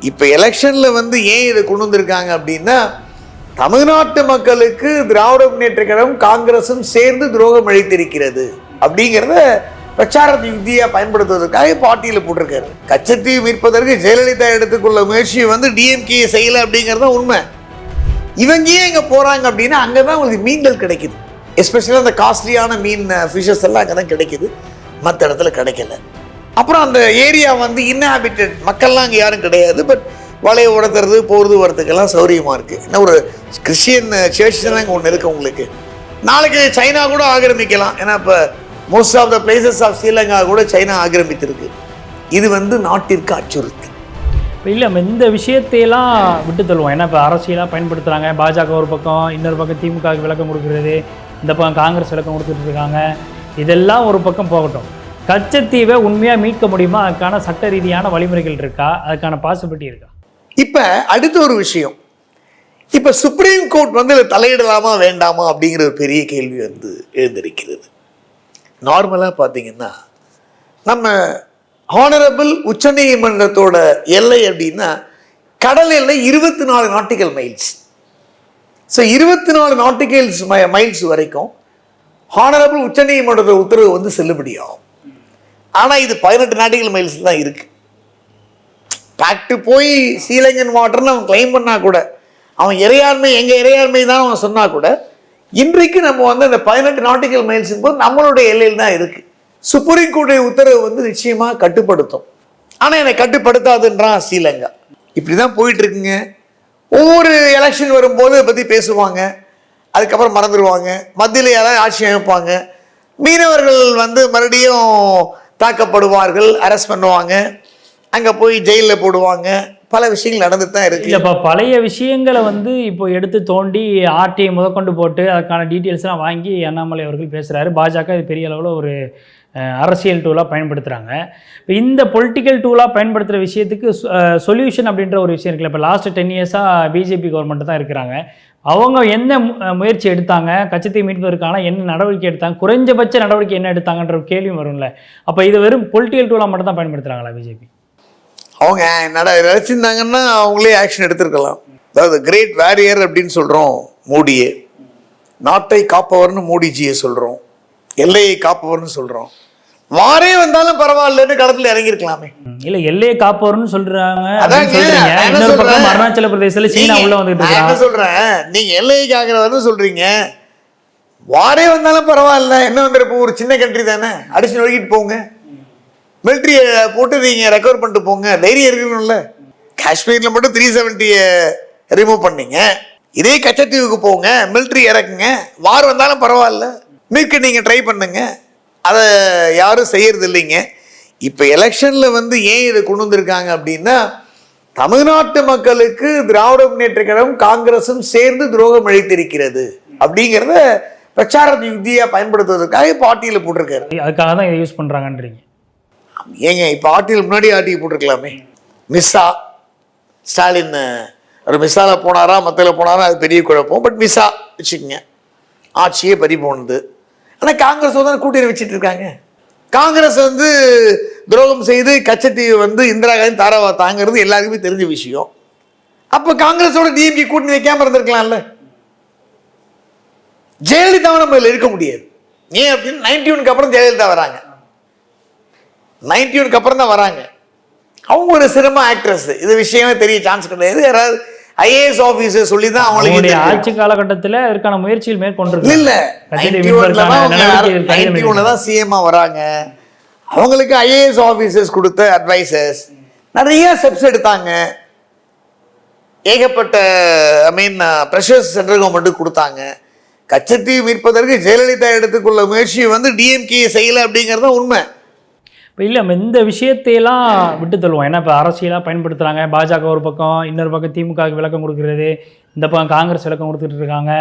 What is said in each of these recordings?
இப்போ எலெக்ஷனில் வந்து ஏன் இதை கொண்டு வந்திருக்காங்க அப்படின்னா, தமிழ்நாட்டு மக்களுக்கு திராவிட முன்னேற்ற கழகம் காங்கிரஸும் சேர்ந்து துரோகம் அளித்திருக்கிறது அப்படிங்கிறத பிரச்சாரத்தை யுக்தியாக பயன்படுத்துவதற்காக பாட்டியில் போட்டிருக்காரு. கச்சத்தீவு மீட்பதற்கு ஜெயலலிதா எடுத்துக்கொள்ள முயற்சி வந்து டிஎம்கே செய்யலை அப்படிங்கிறது உண்மை. இவங்க ஏன் இங்கே போகிறாங்க அப்படின்னா, அங்கே தான் உங்களுக்கு மீன்கள் கிடைக்குது. எஸ்பெஷலாக அந்த காஸ்ட்லியான மீன் ஃபிஷஸ் எல்லாம் அங்கே தான் கிடைக்குது, மற்ற இடத்துல கிடைக்கல. அப்புறம் அந்த ஏரியா வந்து இன்ஹாபிட்டட், மக்கள்லாம் அங்கே யாரும் கிடையாது. பட் வலையை உடத்துறது போகிறது வரத்துக்கெல்லாம் சௌரியமாக இருக்குது. இன்னும் ஒரு கிறிஸ்டியன் சர்ச் தானே ஒன்று இருக்குது உங்களுக்கு. நாளைக்கு சைனா கூட ஆக்கிரமிக்கலாம். ஏன்னா இப்போ most of the places of Sri Lanka கூட சைனா ஆக்கிரமித்திருக்கு. இது வந்து நாட்டிற்கு அச்சுறுத்தல். இல்லை, இந்த விஷயத்தையெல்லாம் விட்டு தள்ளுவோம். ஏன்னா இப்போ அரசியலாக பயன்படுத்துகிறாங்க. பாஜக ஒரு பக்கம், இன்னொரு பக்கம் திமுகவுக்கு விளக்கம் கொடுக்குறது, இந்த பக்கம் காங்கிரஸ் விளக்கம் கொடுத்துட்டு இருக்காங்க. இதெல்லாம் ஒரு பக்கம் போகட்டும். கச்சத்தீவை உண்மையாக மீட்க முடியுமா? அதுக்கான சட்ட ரீதியான வழிமுறைகள் இருக்கா? அதுக்கான பாசிபிலிட்டி இருக்கா? இப்போ அடுத்த ஒரு விஷயம், இப்போ சுப்ரீம் கோர்ட் வந்து தலையிடலாமா வேண்டாமா அப்படிங்கிற ஒரு பெரிய கேள்வி வந்து எழுந்திருக்கிறது. நார்மலாக பார்த்தீங்கன்னா நம்ம ஹானரபிள் உச்சநீதிமன்றத்தோட எல்லை அப்படின்னா கடல் எல்லை 24 நாட்டிக்கல் மைல்ஸ். ஸோ 24 நாட்டிக்கல்ஸ் மைல்ஸ் வரைக்கும் ஹானரபிள் உச்சநீதிமன்றத்தோட உத்தரவு வந்து செல்லுபடியாகும். ஆனால் இது 18 நாட்டிக்கல் மைல்ஸ் தான் இருக்குது. பேக்டு போய் ஸ்ரீலங்கன் வாட்டர்னு அவன் கிளைம் பண்ணால் கூட, அவன் இறையாண்மை எங்கள் இறையாண்மை தான் அவன் சொன்னால் கூட, இன்றைக்கு நம்ம வந்து அந்த 18 நாட்டிக்கல் மைல்ஸும் போது நம்மளுடைய எல்லையில் தான் இருக்குது. சுப்ரீம் கோர்ட்டுடைய உத்தரவு வந்து நிச்சயமாக கட்டுப்படுத்தும். ஆனால் என்னை கட்டுப்படுத்தாதுன்றான் ஸ்ரீலங்கா. இப்படி தான் போயிட்டுருக்குங்க. ஒவ்வொரு எலெக்ஷன் வரும்போது அதை பற்றி பேசுவாங்க, அதுக்கப்புறம் மறந்துடுவாங்க. மத்தியில் யாராவது ஆட்சி அமைப்பாங்க, மீனவர்கள் வந்து மறுபடியும் தாக்கப்படுவார்கள், அரெஸ்ட் பண்ணுவாங்க, அங்கே போய் ஜெயிலில் போடுவாங்க. பல விஷயங்கள் நடந்துட்டு தான் இருக்குது. இல்லைப்பா, பழைய விஷயங்களை வந்து இப்போ எடுத்து தோண்டி ஆர்டிஐ முதற்கொண்டு போட்டு அதுக்கான டீட்டெயில்ஸ்லாம் வாங்கி அண்ணாமலை அவர்கள் பேசுகிறாரு. பாஜக இது பெரிய அளவில் ஒரு அரசியல் டூலாக பயன்படுத்துகிறாங்க. இப்போ இந்த பொலிட்டிக்கல் டூலாக பயன்படுத்துகிற விஷயத்துக்கு சொல்யூஷன் அப்படின்ற ஒரு விஷயம் இருக்குல்ல. இப்போ லாஸ்ட் 10 இயர்ஸாக பிஜேபி கவர்மெண்ட் தான் இருக்கிறாங்க. அவங்க என்ன முயற்சி எடுத்தாங்க, கச்சத்தீவு மீட்பதற்கான என்ன நடவடிக்கை எடுத்தாங்க, குறைஞ்சபட்ச நடவடிக்கை என்ன எடுத்தாங்கன்ற ஒரு கேள்வி வரும்ல. அப்போ இது வெறும் பொலிட்டிக்கல் டூலாக மட்டும் தான் பயன்படுத்துகிறாங்களா பிஜேபி? அவங்க நினச்சிருந்தாங்கன்னா அவங்களே ஆக்ஷன் எடுத்திருக்கலாம். அதாவது கிரேட் வாரியர் அப்படின்னு சொல்கிறோம் மோடியே, நாட்டை காப்பவர்னு மோடிஜியை சொல்கிறோம், எல்லையை காப்பவர்னு சொல்கிறோம். வாரே வந்தாலும் பரவாயில்லன்னு களத்தில் இறங்கியிருக்கலாமே. இல்லை, எல்லையை காப்பவர்னு சொல்கிறாங்க. அருணாச்சல பிரதேசத்தில் சீனா உள்ள வந்துட்டு என்ன சொல்கிறேன், நீங்கள் எல்லையை காக்கிறவர்னு சொல்கிறீங்க, வாரே வந்தாலும் பரவாயில்ல, என்ன வந்துருப்போம், ஒரு சின்ன கண்ட்ரி தானே, அடிச்சு நொழுகிட்டு போங்க, மிலிட்ரியை போட்டு நீங்கள் ரெக்கவர் பண்ணிட்டு போங்க, தைரியம் இருக்கணும்ல. காஷ்மீரில் மட்டும் 370 ரிமூவ் பண்ணீங்க, இதே கச்சத்தீவுக்கு போங்க, மிலிட்ரி இறக்குங்க, வார் வந்தாலும் பரவாயில்ல, மீட்க நீங்கள் ட்ரை பண்ணுங்க. அதை யாரும் செய்யறது இல்லைங்க. இப்போ எலெக்ஷனில் வந்து ஏன் இதை கொண்டு வந்திருக்காங்க அப்படின்னா, தமிழ்நாட்டு மக்களுக்கு திராவிட முன்னேற்ற கழகம் காங்கிரஸும் சேர்ந்து துரோகம் அளித்திருக்கிறது அப்படிங்கிறத பிரச்சாரத்தை யுக்தியாக பயன்படுத்துவதற்காக பாட்டியில் போட்டிருக்காரு. அதுக்காக தான் இதை யூஸ் பண்ணுறாங்கன்றீங்க. ஏங்க இப்போ ஆர்டியில் முன்னாடி ஆர்டியை போட்டிருக்கலாமே. மிஸ்ஸா ஸ்டாலின் ஒரு மிஸ்ஸாவில் போனாரா மத்தியில் போனாரா அது பெரிய குழப்பம். பட் மிஸ்ஸா வச்சுக்கோங்க, ஆட்சியே பறி போனது. ஆனால் காங்கிரஸ் வந்து கூட்டணி வச்சுட்டு இருக்காங்க. காங்கிரஸ் வந்து துரோகம் செய்து கச்சத்தீவு வந்து இந்திரா காந்தி தாராவா தாங்கிறது எல்லாருக்குமே தெரிஞ்ச விஷயம். அப்போ காங்கிரஸோட டிஎம்கே கூட்டணி வைக்காம இருந்திருக்கலாம்ல. ஜெயலலிதாவை நம்ம இதில் இருக்க முடியாது. ஏன் அப்படின்னு 91க்கு அப்புறம் ஜெயலலிதா வராங்க, 91க்கு அப்புறம் தான் வராங்க. அவங்க ஒரு சினிமா ஆக்ட்ரஸ், இது விஷயமே தெரிய சான்ஸ் கிடையாது. யாராவது ஐஏஎஸ் ஆஃபீஸர் சொல்லி தான் அவங்களுக்கு ஆட்சி காலகட்டத்தில் அதற்கான முயற்சிகள் மேற்கொண்டு இல்லை. 91 தான் சிஎம்மா வராங்க. அவங்களுக்கு ஐஏஎஸ் ஆஃபீஸர்ஸ் கொடுத்த அட்வைசர்ஸ் நிறைய ஸ்டெப்ஸ் எடுத்தாங்க. ஏகப்பட்ட ப்ரெஷர்ஸ் சென்ட்ரல் கவர்மெண்ட்டுக்கு கொடுத்தாங்க. கச்சத்தீவு மீட்பதற்கு ஜெயலலிதா எடுத்துக்கொள்ள முயற்சி வந்து டிஎம்கே செய்யலை அப்படிங்கிறது உண்மை. இப்போ இல்லை, இந்த விஷயத்தையெல்லாம் விட்டு தள்ளுவோம். ஏன்னா இப்போ அரசியலாக பயன்படுத்துகிறாங்க. பாஜக ஒரு பக்கம், இன்னொரு பக்கம் திமுகவுக்கு விளக்கம் கொடுக்குறது, இந்த பக்கம் காங்கிரஸ் விளக்கம் கொடுத்துட்டு இருக்காங்க.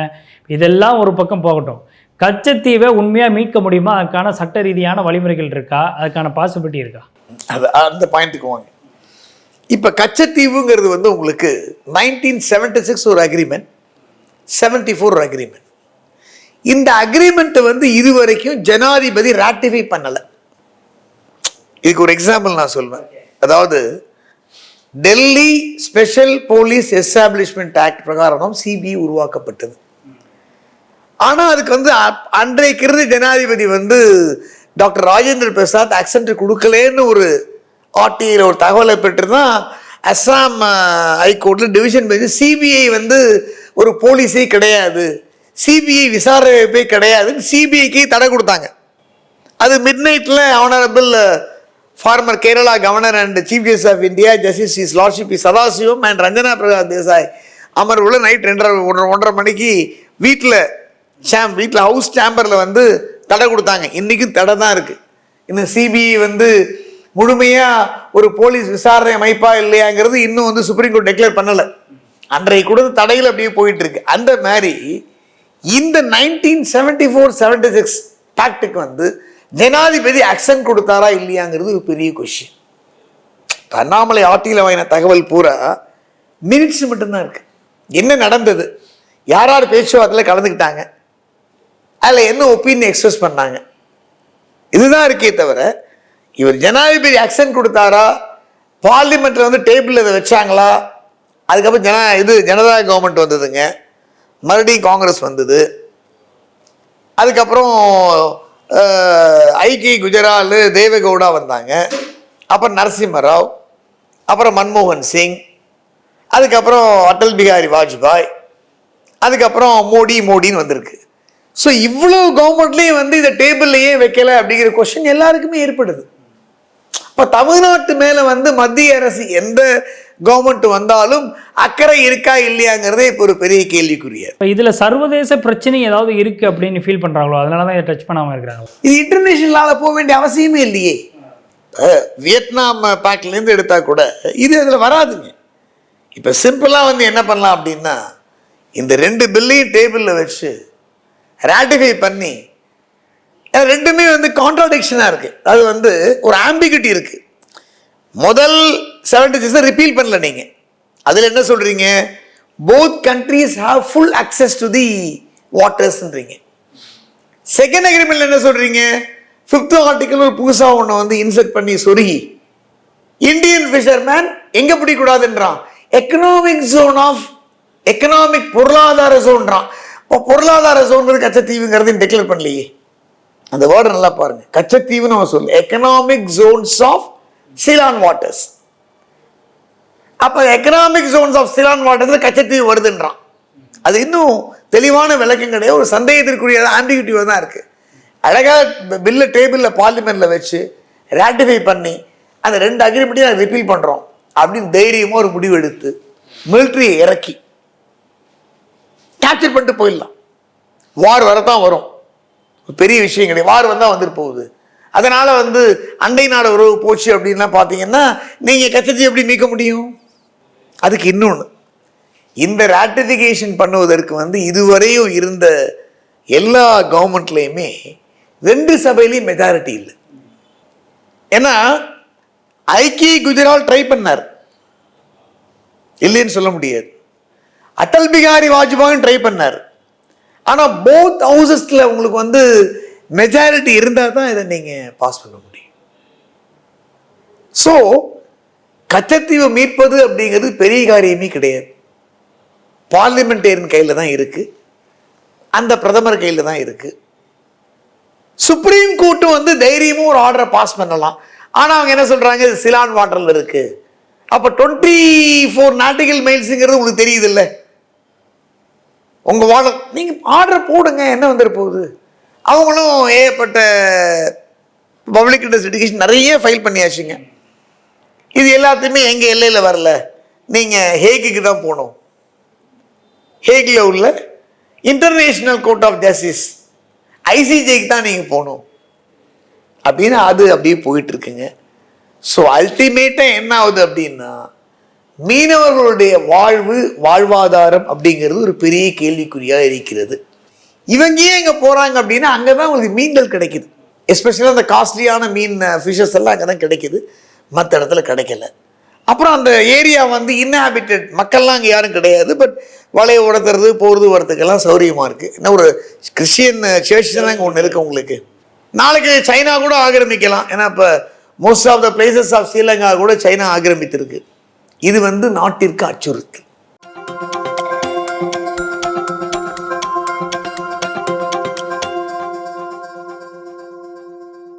இதெல்லாம் ஒரு பக்கம் போகட்டும். கச்சத்தீவை உண்மையாக மீட்க முடியுமா? அதுக்கான சட்ட ரீதியான வழிமுறைகள் இருக்கா? அதுக்கான பாசிபிலிட்டி இருக்கா? அது அந்த பாயிண்ட்டுக்கு வாங்க. இப்போ கச்சத்தீவுங்கிறது வந்து உங்களுக்கு 1976 ஒரு அக்ரிமெண்ட், 74 ஒரு அக்ரிமெண்ட். இந்த அக்ரிமெண்ட்டை வந்து இதுவரைக்கும் ஜனாதிபதி ராட்டிஃபை பண்ணலை. இதுக்கு ஒரு எக்ஸாம்பிள் நான் சொல்வேன். அதாவது Delhi special police establishment act பிரகாரம் தான் சிபிஐ உருவாக்கப்பட்டது. ஆனால் அதுக்கு வந்து அன்றைக்கு இருந்த ஜனாதிபதி வந்து டாக்டர் ராஜேந்திர பிரசாத் அக்சென்ட் கொடுக்கலன்னு ஒரு ஆர்டிஐயில் ஒரு தகவலை பெற்று தான் அஸ்ஸாம் ஹைகோர்ட்டில் டிவிஷன் பெஞ்சு சிபிஐ வந்து ஒரு போலீஸே கிடையாது, சிபிஐ விசாரணை வைப்பே கிடையாதுன்னு சிபிஐக்கு தடை கொடுத்தாங்க. அது மிட் நைட்டில் honourable former Kerala governor and chief justice of India justice is lordship P Sathasivam and Ranjana Prasad Desai அமர்வுல நைட் 1:30 மணிக்கு வீட்டில் ஹவுஸ் சேம்பரில் வந்து தடை கொடுத்தாங்க. இன்றைக்கும் தடை தான் இருக்குது. இன்னும் சிபிஐ வந்து முழுமையாக ஒரு போலீஸ் விசாரணை அமைப்பா இல்லையாங்கிறது இன்னும் வந்து சுப்ரீம் கோர்ட் டெக்ளேர் பண்ணலை. அன்றைய கொடுத்த தடையில் அப்படியே போயிட்டு இருக்கு. அந்த மாதிரி இந்த 1974-76 பேக்டுக்கு வந்து ஜனாதிபதி அக்சென்ட் கொடுத்தாரா இல்லையாங்கிறது ஒரு பெரிய கொஸ்டின். அண்ணாமலை ஆர்டியில் வாங்கின தகவல் பூரா மினிட்ஸ் மட்டும்தான் இருக்கு. என்ன நடந்தது, யார் யார் பேச்சுவார்த்தையில் கலந்துக்கிட்டாங்க, அதில் என்ன ஒப்பீனியன் எக்ஸ்பிரஸ் பண்ணாங்க, இதுதான் இருக்கே தவிர இவர் ஜனாதிபதி அக்சென்ட் கொடுத்தாரா, பார்லிமெண்ட்ல வந்து டேபிள் இதை வச்சாங்களா, அதுக்கப்புறம் ஜனதா கவர்மெண்ட் வந்ததுங்க, மறுபடியும் காங்கிரஸ் வந்தது, அதுக்கப்புறம் ஐகே குஜரால் தேவகவுடா வந்தாங்க, அப்புறம் நரசிம்மராவ், அப்புறம் மன்மோகன் சிங், அதுக்கப்புறம் அடல் பிகாரி வாஜ்பாய், அதுக்கப்புறம் மோடின்னு வந்திருக்கு. ஸோ இவ்வளோ கவர்மெண்ட்லேயும் வந்து இந்த டேபிள்லையே வைக்கலை அப்படிங்கிற கொஸ்டின் எல்லாருக்குமே ஏற்படுது. இப்போ தமிழ்நாட்டு மேலே வந்து மத்திய அரசு எந்த கவர்மெண்ட் வந்தாலும் அக்கறை இருக்கா இல்லையாங்கிறதே இப்போ ஒரு பெரிய கேள்விக்குரிய. இப்போ இதில் சர்வதேச பிரச்சனை ஏதாவது இருக்குது அப்படின்னு ஃபீல் பண்ணுறாங்களோ, அதனால தான் இதை டச் பண்ணாமல் இருக்கிறாங்களோ. இது இன்டர்நேஷனலால் போக வேண்டிய அவசியமே இல்லையே. வியட்நாம் பேக்லேருந்து எடுத்தால் கூட இது அதில் வராதுங்க. இப்போ சிம்பிளாக வந்து என்ன பண்ணலாம் அப்படின்னா, இந்த 2 பில்லையும் டேபிளில் வச்சு ராட்டிஃபை பண்ணி, ரெண்டுமே வந்து கான்ட்ராடிக்ஷனாக இருக்குது. அது வந்து ஒரு ஆம்பிகிட்டி இருக்குது. முதல் 76 ரிப்பீல் பண்ணல நீங்கள். அதில் என்ன சொல்கிறீங்க, both countries have full access to the வாட்டர்ஸ்ன்றீங்க. செகண்ட் அக்ரிமெண்ட்ல என்ன சொல்கிறீங்க, 5th ஆர்டிக்கல் ஒரு புதுசாக ஒன்று வந்து இன்செர்ட் பண்ணி சொருகி இந்தியன் ஃபிஷர்மேன் எங்கே பிடிக்கூடாதுன்றான், எக்கனாமிக் பொருளாதார ஜோன்றான். இப்போ பொருளாதார ஜோன்கிறது கச்சத்தீவுங்கிறது டெக்ளேர் பண்ணலையே. அந்த வேர்டு நல்லா பாருங்க, கச்சத்தீவுன்னு அவன் சொல்லு, economic zones of Ceylon waters. அப்போ economic zones of Ceylon waters கச்சத்தீவு வருதுன்றான். அது இன்னும் தெளிவான விளக்கம் கிடையாது, ஒரு சந்தேகத்திற்குரிய ஆம்பிகிட்டிவாக தான் இருக்குது. அழகாக பில்லை டேபிளில் பார்லிமெண்ட்டில் வச்சு ராட்டிஃபை பண்ணி அந்த 2 அக்ரிமெண்ட்டையும் நாங்கள் ரிப்பீல் பண்ணுறோம் அப்படின்னு தைரியமாக ஒரு முடிவு எடுத்து மிலிட்ரியை இறக்கி கேப்சர் பண்ணிட்டு போயிடலாம். வார் வரத்தான் வரும், பெரிய விஷயம் கிடையாது. வார் வந்தால் வந்துட்டு போகுது. அதனால் வந்து அண்டை நாடு உறவு போச்சு அப்படின்லாம் பார்த்தீங்கன்னா நீங்கள் கச்சத்தீவை எப்படி மீட்க முடியும்? அதுக்கு இன்னொன்று, இந்த ராட்டிஃபிகேஷன் பண்ணுவதற்கு வந்து இதுவரையும் இருந்த எல்லா கவர்மெண்ட்லேயுமே 2 சபையிலையும் மெஜாரிட்டி இல்லை. ஏன்னா ஐக்கிய குஜரால் ட்ரை பண்ணார், இல்லைன்னு சொல்ல முடியாது. அடல் பிகாரி வாஜ்பாயும் ட்ரை பண்ணார். ஆனால் போத் ஹவுசஸில் உங்களுக்கு வந்து மெஜாரிட்டி இருந்தால் தான் இதை நீங்கள் பாஸ் பண்ண முடியும். ஸோ கச்சத்தீவை மீட்பது அப்படிங்கிறது பெரிய காரியமே கிடையாது. பார்லிமெண்டேரியன் கையில் தான் இருக்குது, அந்த பிரதமர் கையில் தான் இருக்குது. சுப்ரீம் கோர்ட்டு வந்து தைரியமும் ஒரு ஆர்டரை பாஸ் பண்ணலாம். ஆனால் அவங்க என்ன சொல்கிறாங்க, இது சிலான் வாட்டரில் இருக்குது. அப்போ 24 நாட்டிக்கல் மைல்ஸுங்கிறது உங்களுக்கு தெரியுது இல்லை, உங்கள் வாட்டர் நீங்கள் ஆர்டர் போடுங்க, என்ன வந்துட போகுது. அவங்களும் ஏற்பட்ட பப்ளிக் இன்ட்ரெஸ்ட் லிட்டிகேஷன் நிறைய ஃபைல் பண்ணியாச்சுங்க. இது எல்லாத்தையுமே எங்கள் எல்லையில் வரல, நீங்கள் ஹேகுக்கு தான் போகணும், ஹேகில் உள்ள இன்டர்நேஷ்னல் கோர்ட் ஆஃப் ஜஸ்டிஸ் ஐசிஜேக்கு தான் நீங்கள் போகணும் அப்படின்னு அது அப்படியே போயிட்டுருக்குங்க. ஸோ அல்டிமேட்டாக என்ன ஆகுது அப்படின்னா, மீனவர்களுடைய வாழ்வாதாரம் அப்படிங்கிறது ஒரு பெரிய கேள்விக்குறியாக இருக்கிறது. இவங்க ஏன் இங்கே போகிறாங்க அப்படின்னா, அங்கே தான் உங்களுக்கு மீன்கள் கிடைக்குது. எஸ்பெஷலாக அந்த காஸ்ட்லியான மீன் ஃபிஷஸ் எல்லாம் அங்கே தான் கிடைக்குது, மற்ற இடத்துல கிடைக்கல. அப்புறம் அந்த ஏரியா வந்து இன்ஹாபிட்டட், மக்கள்லாம் அங்கே யாரும் கிடையாது. பட் வலையை உடத்துறது போகிறது வரத்துக்கெல்லாம் சௌரியமாக இருக்குது. என்ன ஒரு கிறிஸ்டியன் சர்ச்லாம் அங்கே ஒன்று இருக்குது உங்களுக்கு. நாளைக்கு சைனா கூட ஆக்கிரமிக்கலாம். ஏன்னா இப்போ most of the places of Sri Lanka கூட சைனா ஆக்கிரமித்திருக்கு. இது நாட்டிற்கு அச்சுறுத்தல்.